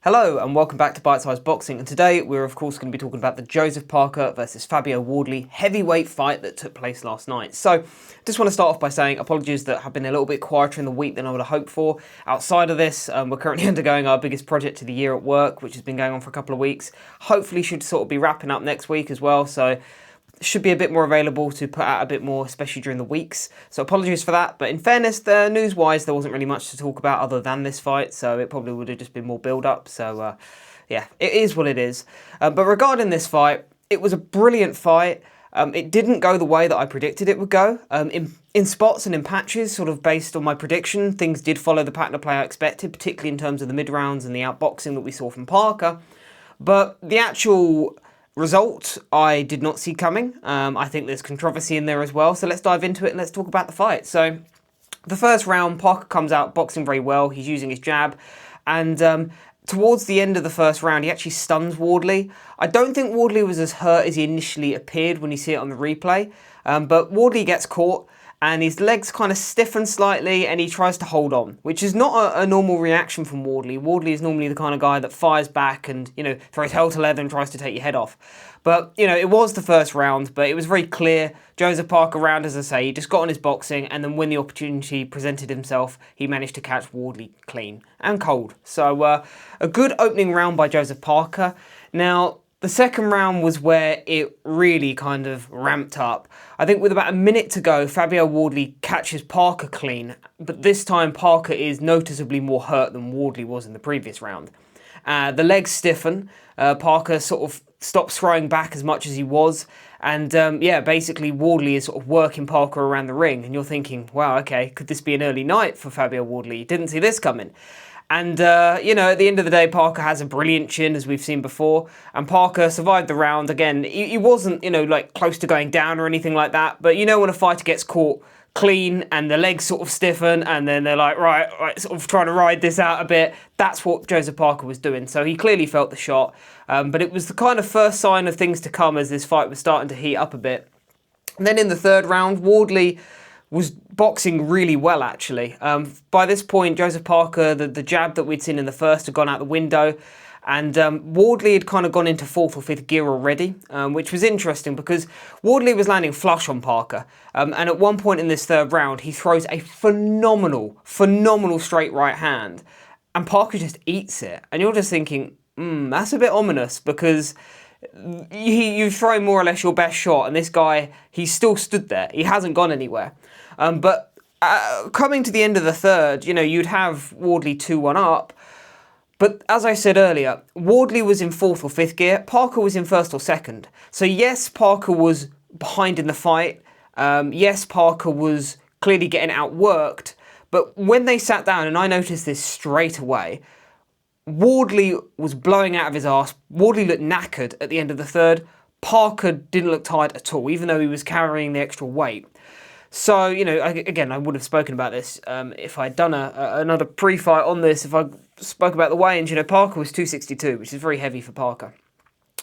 Hello and welcome back to Bitesize Boxing, and today we're of course going to be talking about the Joseph Parker versus Fabio Wardley heavyweight fight that took place last night. So just want to start off by saying apologies that have been a little bit quieter in the week than I would have hoped for. Outside of this, we're currently undergoing our biggest project of the year at work, which has been going on for a couple of weeks. Hopefully should sort of be wrapping up next week as well, so should be a bit more available to put out a bit more, especially during the weeks. So apologies for that, but in fairness, news-wise, there wasn't really much to talk about other than this fight, so it probably would have just been more build-up. So yeah, it is what it is. But regarding this fight, it was a brilliant fight. It didn't go the way that I predicted it would go. In spots and in patches, sort of based on my prediction, things did follow the pattern of play I expected, particularly in terms of the mid-rounds and the outboxing that we saw from Parker. But the actual result I did not see coming. I think there's controversy in there as well, so let's dive into it and let's talk about the fight. So the first round, Parker comes out boxing very well. He's using his jab, and towards the end of the first round, he actually stuns Wardley. I don't think Wardley was as hurt as he initially appeared when you see it on the replay, but Wardley gets caught and his legs kind of stiffen slightly and he tries to hold on, which is not a normal reaction from Wardley. Wardley is normally the kind of guy that fires back and, throws hell to leather and tries to take your head off. But, it was the first round, but it was very clear. Joseph Parker round, as I say, he just got on his boxing, and then when the opportunity presented himself, he managed to catch Wardley clean and cold. So a good opening round by Joseph Parker. Now, the second round was where it really kind of ramped up. I think with about a minute to go, Fabio Wardley catches Parker clean, but this time Parker is noticeably more hurt than Wardley was in the previous round. The legs stiffen, Parker sort of stops throwing back as much as he was, and basically Wardley is sort of working Parker around the ring, and you're thinking, wow, okay, could this be an early night for Fabio Wardley? Didn't see this coming. And, at the end of the day, Parker has a brilliant chin, as we've seen before. And Parker survived the round. Again, he wasn't, close to going down or anything like that. But when a fighter gets caught clean and the legs sort of stiffen and then they're like, right, sort of trying to ride this out a bit, that's what Joseph Parker was doing. So he clearly felt the shot. But it was the kind of first sign of things to come as this fight was starting to heat up a bit. And then in the third round, Wardley was boxing really well, actually. By this point, Joseph Parker, the jab that we'd seen in the first had gone out the window, and Wardley had kind of gone into fourth or fifth gear already, which was interesting because Wardley was landing flush on Parker, and at one point in this third round, he throws a phenomenal straight right hand, and Parker just eats it, and you're just thinking, that's a bit ominous, because you throw more or less your best shot, and this guy, he's still stood there. He hasn't gone anywhere. But coming to the end of the third, you'd have Wardley 2-1 up. But as I said earlier, Wardley was in fourth or fifth gear. Parker was in first or second. So yes, Parker was behind in the fight. Yes, Parker was clearly getting outworked. But when they sat down, and I noticed this straight away, Wardley was blowing out of his arse. Wardley looked knackered at the end of the third. Parker didn't look tired at all, even though he was carrying the extra weight. So, again, I would have spoken about this if I'd done another pre-fight on this, if I spoke about the weigh-ins. Parker was 262, which is very heavy for Parker.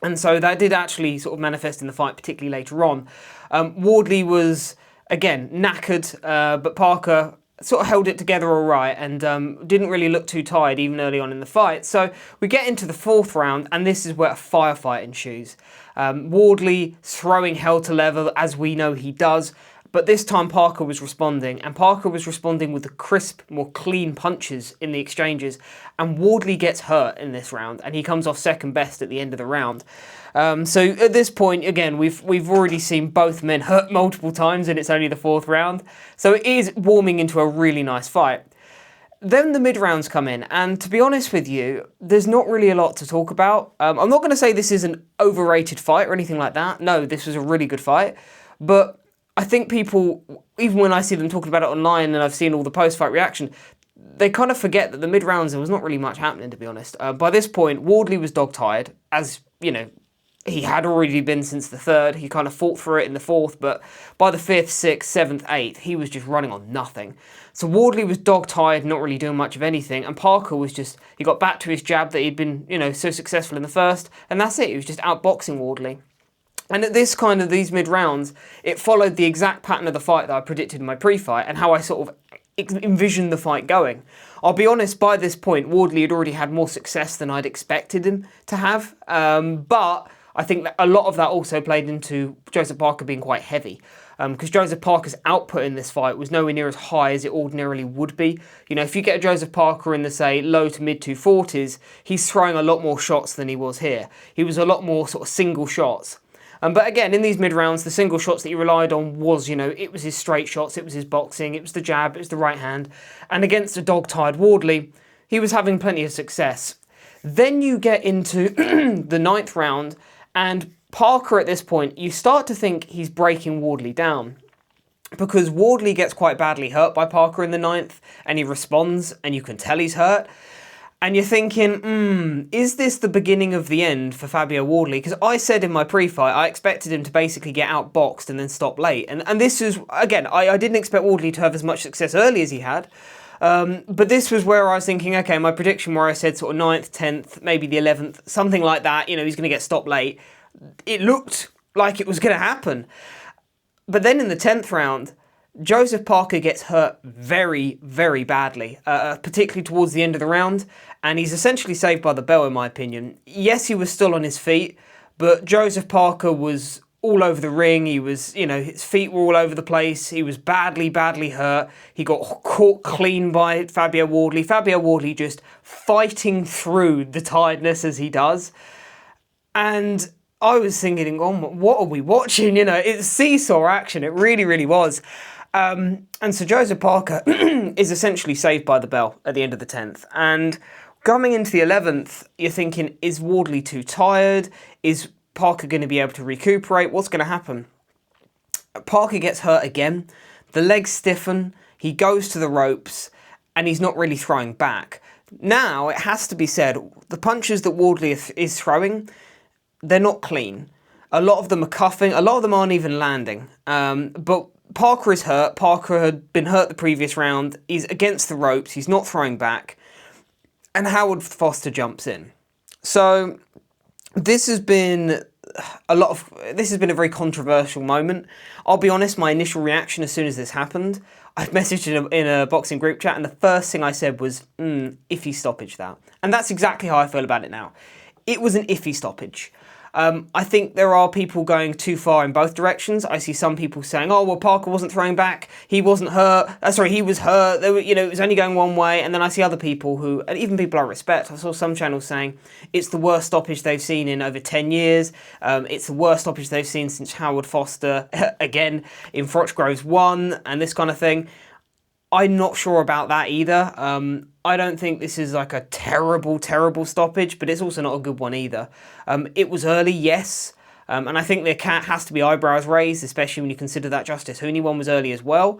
And so that did actually sort of manifest in the fight, particularly later on. Wardley was, again, knackered, but Parker sort of held it together all right and didn't really look too tired even early on in the fight. So we get into the fourth round, and this is where a firefight ensues. Wardley throwing hell to leather, as we know he does, but this time Parker was responding, and Parker was responding with the crisp, more clean punches in the exchanges, and Wardley gets hurt in this round, and he comes off second best at the end of the round. So at this point, again, we've already seen both men hurt multiple times, and it's only the fourth round, so it is warming into a really nice fight. Then the mid-rounds come in, and to be honest with you, there's not really a lot to talk about. I'm not going to say this is an overrated fight or anything like that. No, this was a really good fight, but I think people, even when I see them talking about it online and I've seen all the post-fight reaction, they kind of forget that the mid-rounds, there was not really much happening, to be honest. By this point, Wardley was dog-tired, as, he had already been since the third. He kind of fought for it in the fourth, but by the fifth, sixth, seventh, eighth, he was just running on nothing. So Wardley was dog-tired, not really doing much of anything, and Parker was just, he got back to his jab that he'd been, so successful in the first, and that's it. He was just outboxing Wardley. And at these mid-rounds, it followed the exact pattern of the fight that I predicted in my pre-fight and how I sort of envisioned the fight going. I'll be honest, by this point, Wardley had already had more success than I'd expected him to have, but I think that a lot of that also played into Joseph Parker being quite heavy, because Joseph Parker's output in this fight was nowhere near as high as it ordinarily would be. You know, if you get a Joseph Parker in the, say, low to mid 240s, he's throwing a lot more shots than he was here. He was a lot more sort of single shots. But again, in these mid-rounds, the single shots that he relied on was, you know, it was his straight shots, it was his boxing, it was the jab, it was the right hand. And against a dog-tired Wardley, he was having plenty of success. Then you get into the 9th round, and Parker at this point, you start to think he's breaking Wardley down. Because Wardley gets quite badly hurt by Parker in the 9th, and he responds, and you can tell he's hurt. And you're thinking, is this the beginning of the end for Fabio Wardley? Because I said in my pre-fight, I expected him to basically get outboxed and then stop late. And this is, again, I didn't expect Wardley to have as much success early as he had. But this was where I was thinking, okay, my prediction where I said sort of 9th, 10th, maybe the 11th, something like that, you know, he's going to get stopped late. It looked like it was going to happen. But then in the 10th round, Joseph Parker gets hurt very, very badly, particularly towards the end of the round, and he's essentially saved by the bell, in my opinion. Yes, he was still on his feet, but Joseph Parker was all over the ring. He was, you know, his feet were all over the place. He was badly, badly hurt. He got caught clean by Fabio Wardley. Fabio Wardley just fighting through the tiredness as he does. And I was thinking, oh, what are we watching? You know, it's seesaw action. It really, really was. And so Joseph Parker is essentially saved by the bell at the end of the 10th. And coming into the 11th, you're thinking, is Wardley too tired? Is Parker going to be able to recuperate? What's going to happen? Parker gets hurt again. The legs stiffen. He goes to the ropes and he's not really throwing back. Now, it has to be said, the punches that Wardley is throwing, they're not clean. A lot of them are cuffing. A lot of them aren't even landing. But Parker is hurt. Parker had been hurt the previous round. He's against the ropes. He's not throwing back. And Howard Foster jumps in. So this has been a very controversial moment. I'll be honest, my initial reaction as soon as this happened, I messaged in a boxing group chat, and the first thing I said was, iffy stoppage that. And that's exactly how I feel about it now. It was an iffy stoppage. I think there are people going too far in both directions. I see some people saying, oh, well, Parker wasn't throwing back. He wasn't hurt. He was hurt. It was only going one way. And then I see other people who, and even people I respect, I saw some channels saying it's the worst stoppage they've seen in over 10 years. It's the worst stoppage they've seen since Howard Foster, again, in Frochgroves 1 and this kind of thing. I'm not sure about that either. I don't think this is like a terrible, terrible stoppage, but it's also not a good one either. It was early, yes, and I think there has to be eyebrows raised, especially when you consider that Justice Hooney one was early as well.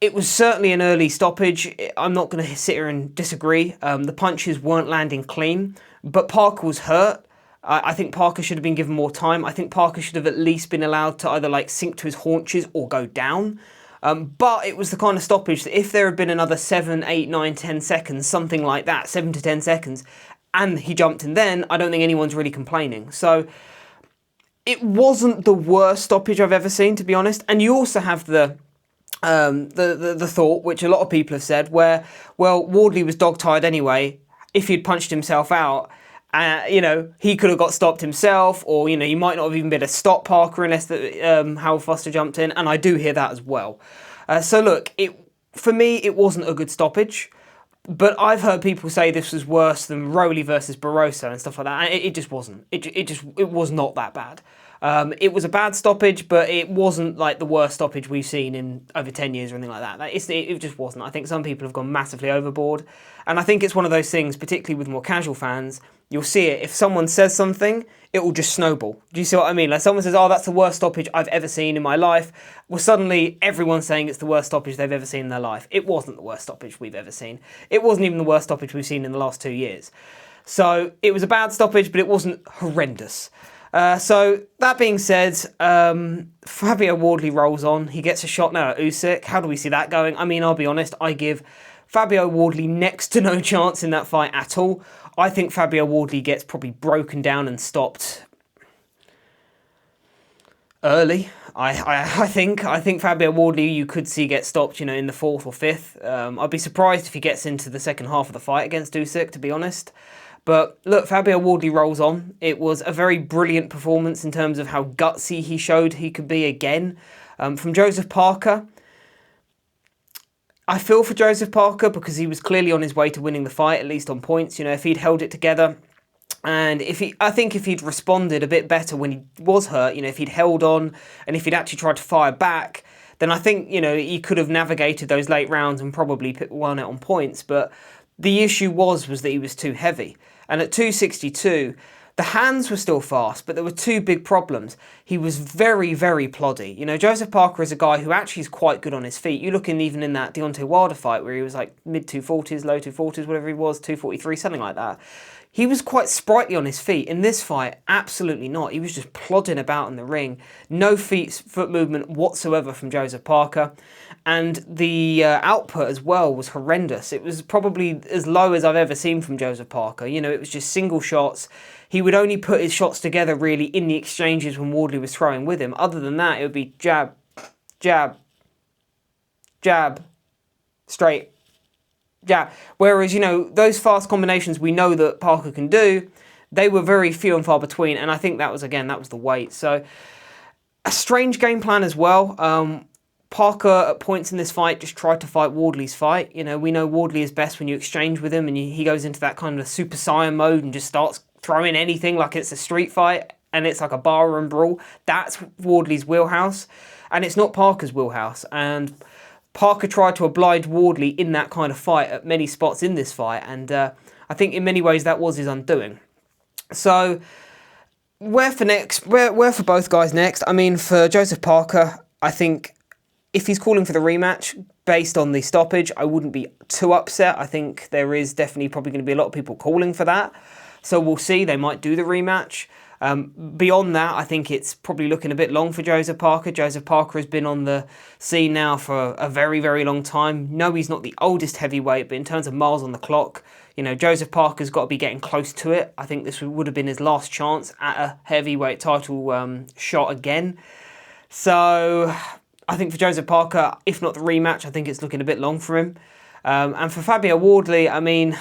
It was certainly an early stoppage. I'm not going to sit here and disagree. The punches weren't landing clean, but Parker was hurt. I think Parker should have been given more time. I think Parker should have at least been allowed to either like sink to his haunches or go down. But it was the kind of stoppage that if there had been another 7, 8, 9, 10 seconds, something like that, 7 to 10 seconds, and he jumped in then, I don't think anyone's really complaining. So it wasn't the worst stoppage I've ever seen, to be honest. And you also have the thought, which a lot of people have said, where, well, Wardley was dog-tired anyway. If he'd punched himself out, he could have got stopped himself, or, he might not have even been able to stop Parker unless Howard Foster jumped in, and I do hear that as well. So look, for me, it wasn't a good stoppage, but I've heard people say this was worse than Rowley versus Barroso and stuff like that, and it just wasn't. It was not that bad. It was a bad stoppage, but it wasn't like the worst stoppage we've seen in over 10 years or anything like that. It just wasn't. I think some people have gone massively overboard. And I think it's one of those things, particularly with more casual fans, you'll see it. If someone says something, it will just snowball. Do you see what I mean? Like someone says, oh, that's the worst stoppage I've ever seen in my life. Well, suddenly everyone's saying it's the worst stoppage they've ever seen in their life. It wasn't the worst stoppage we've ever seen. It wasn't even the worst stoppage we've seen in the last 2 years. So it was a bad stoppage, but it wasn't horrendous. So that being said, Fabio Wardley rolls on. He gets a shot now at Usyk. How do we see that going? I mean, I'll be honest, I give Fabio Wardley next to no chance in that fight at all. I think Fabio Wardley gets probably broken down and stopped early. I think Fabio Wardley you could see get stopped, you know, in the 4th or 5th. I'd be surprised if he gets into the second half of the fight against Usyk, to be honest. But look, Fabio Wardley rolls on. It was a very brilliant performance in terms of how gutsy he showed he could be again. From Joseph Parker, I feel for Joseph Parker because he was clearly on his way to winning the fight, at least on points. You know, if he'd held it together, and I think if he'd responded a bit better when he was hurt, you know, if he'd held on and if he'd actually tried to fire back, then I think, you know, he could have navigated those late rounds and probably won it on points. But the issue was that he was too heavy. And at 262, the hands were still fast, but there were two big problems. He was very, very ploddy. You know, Joseph Parker is a guy who actually is quite good on his feet. You look even in that Deontay Wilder fight where he was like mid-240s, low 240s, whatever he was, 243, something like that. He was quite sprightly on his feet. In this fight, absolutely not. He was just plodding about in the ring. No foot movement whatsoever from Joseph Parker. And the output as well was horrendous. It was probably as low as I've ever seen from Joseph Parker. You know, it was just single shots. He would only put his shots together really in the exchanges when Wardley was throwing with him. Other than that, it would be jab, jab, jab, straight. Yeah, whereas, you know, those fast combinations we know that Parker can do, they were very few and far between, and I think that was the weight. So, a strange game plan as well. Parker, at points in this fight, just tried to fight Wardley's fight. You know, we know Wardley is best when you exchange with him, and he goes into that kind of Super Saiyan mode and just starts throwing anything like it's a street fight, and it's like a barroom brawl. That's Wardley's wheelhouse, and it's not Parker's wheelhouse, and Parker tried to oblige Wardley in that kind of fight at many spots in this fight, and I think in many ways that was his undoing. So, where for both guys next? I mean, for Joseph Parker, I think if he's calling for the rematch based on the stoppage, I wouldn't be too upset. I think there is definitely probably going to be a lot of people calling for that. So we'll see. They might do the rematch. Beyond that, I think it's probably looking a bit long for Joseph Parker. Joseph Parker has been on the scene now for a very, very long time. No, he's not the oldest heavyweight, but in terms of miles on the clock, you know, Joseph Parker's got to be getting close to it. I think this would have been his last chance at a heavyweight title shot again. So I think for Joseph Parker, if not the rematch, I think it's looking a bit long for him. And for Fabio Wardley, I mean,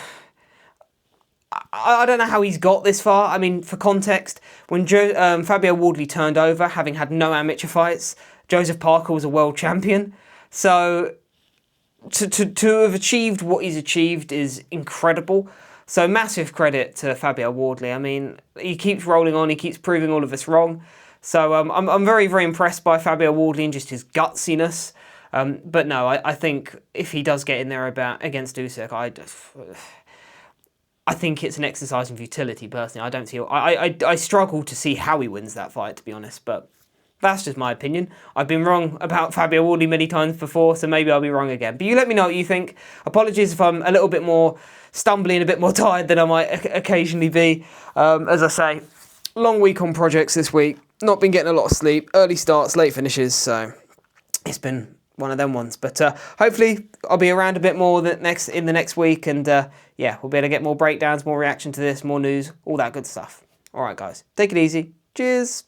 I don't know how he's got this far. I mean, for context, when Fabio Wardley turned over, having had no amateur fights, Joseph Parker was a world champion. So to have achieved what he's achieved is incredible. So massive credit to Fabio Wardley. I mean, he keeps rolling on. He keeps proving all of us wrong. So I'm very, very impressed by Fabio Wardley and just his gutsiness. But no, I think if he does get in there against Usyk, I think it's an exercise in futility, personally. I don't see. I struggle to see how he wins that fight, to be honest. But that's just my opinion. I've been wrong about Fabio Wardley many times before, so maybe I'll be wrong again. But you let me know what you think. Apologies if I'm a little bit more stumbling, a bit more tired than I might occasionally be. As I say, long week on projects this week. Not been getting a lot of sleep. Early starts, late finishes. So it's been one of them ones. But hopefully I'll be around a bit more in the next week, and yeah, we'll be able to get more breakdowns, more reaction to this, more news, all that good stuff. All right, guys, take it easy. Cheers.